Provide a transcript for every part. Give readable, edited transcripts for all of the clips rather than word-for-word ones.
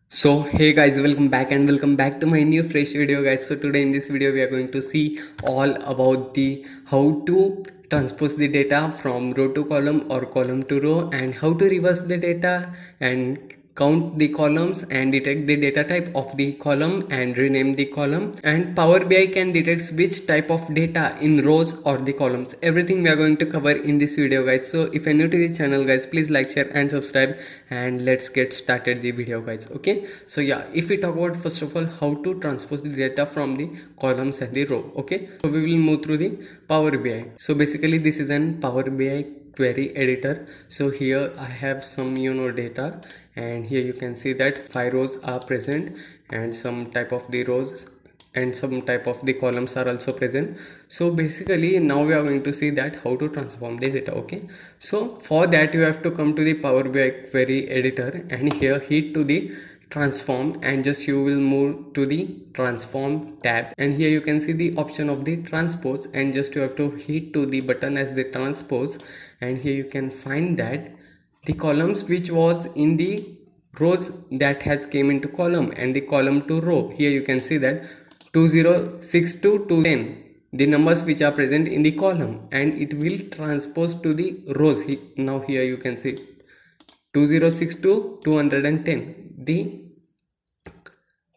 So hey guys, welcome back and welcome back to my new fresh video guys. So today in this video we are going to see all about the how to transpose the data from row to column or column to row, and how to reverse the data and count the columns and detect the data type of the column and rename the column. And Power BI can detect which type of data in rows or the columns. Everything we are going to cover in this video guys. So if you're new to the channel guys, please like, share and subscribe, and let's get started the video guys. Okay, so yeah, if we talk about first of all how to transpose the data from the columns and the row. Okay, so we will move through the Power BI. So basically this is an Power BI query editor. So here I have some data, and here you can see that 5 rows are present and some type of the rows and some type of the columns are also present. So basically now we are going to see that how to transform the data. Okay, so for that you have to come to the Power BI query editor, and here hit to the transform, and just you will move to the transform tab, and here you can see the option of the transpose, and just you have to hit to the button as the transpose, and here you can find that the columns which was in the rows that has came into column and the column to row. Here you can see that 2062 to 210 the numbers which are present in the column, and it will transpose to the rows. Now here you can see 2062 to 210 the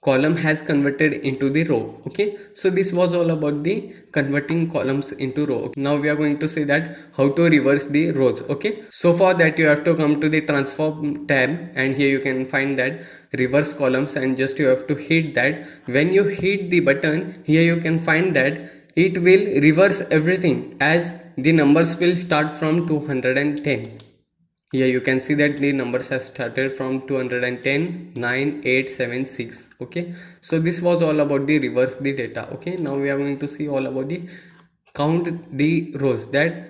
column has converted into the row. Okay, so this was all about the converting columns into row. Okay, now we are going to say that how to reverse the rows. Okay, so for that you have to come to the transform tab, and here you can find that reverse columns, and just you have to hit that. When you hit the button, here you can find that it will reverse everything, as the numbers will start from 210. Here you can see that the numbers have started from 210, 9, 8, 7, 6. Okay, so this was all about the reverse the data. Okay, now we are going to see all about the count the rows. That,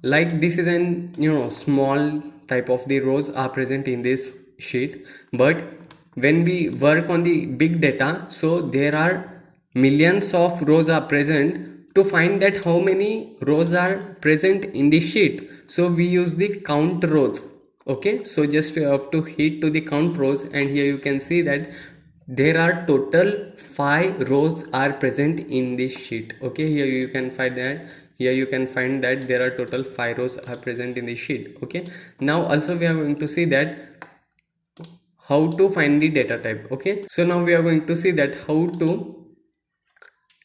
like, this is an small type of the rows are present in this sheet, but when we work on the big data, so there are millions of rows are present. To find that how many rows are present in the sheet, so we use the count rows. Okay, so just you have to hit to the count rows, and here you can see that there are total 5 rows are present in this sheet. Okay, here you can find that. Here you can find that there are total 5 rows are present in the sheet. Okay, now also we are going to see that how to find the data type. Okay, so now we are going to see that how to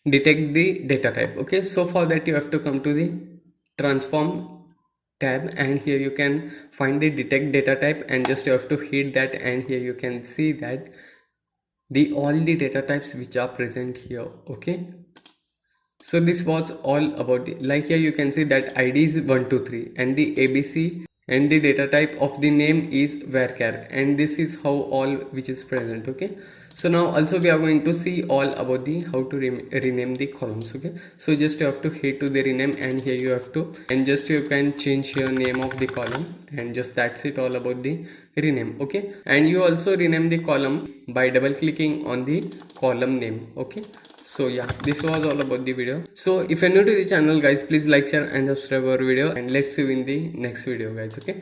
detect the data type. Okay, so for that you have to come to the transform tab, and here you can find the detect data type, and just you have to hit that, and here you can see that the all the data types which are present here. Okay, so this was all about the, like, here you can see that id is 123 and the abc, and the data type of the name is varchar, and this is how all which is present. Okay, so now also we are going to see all about the how to rename the columns. Okay, so just you have to hit to the rename, and here you have to, and just you can change your name of the column, and just that's it all about the rename. Okay, and you also rename the column by double clicking on the column name. Okay, so yeah, this was all about the video. So if you're new to the channel guys, please like, share and subscribe our video, and let's see you in the next video guys. Okay.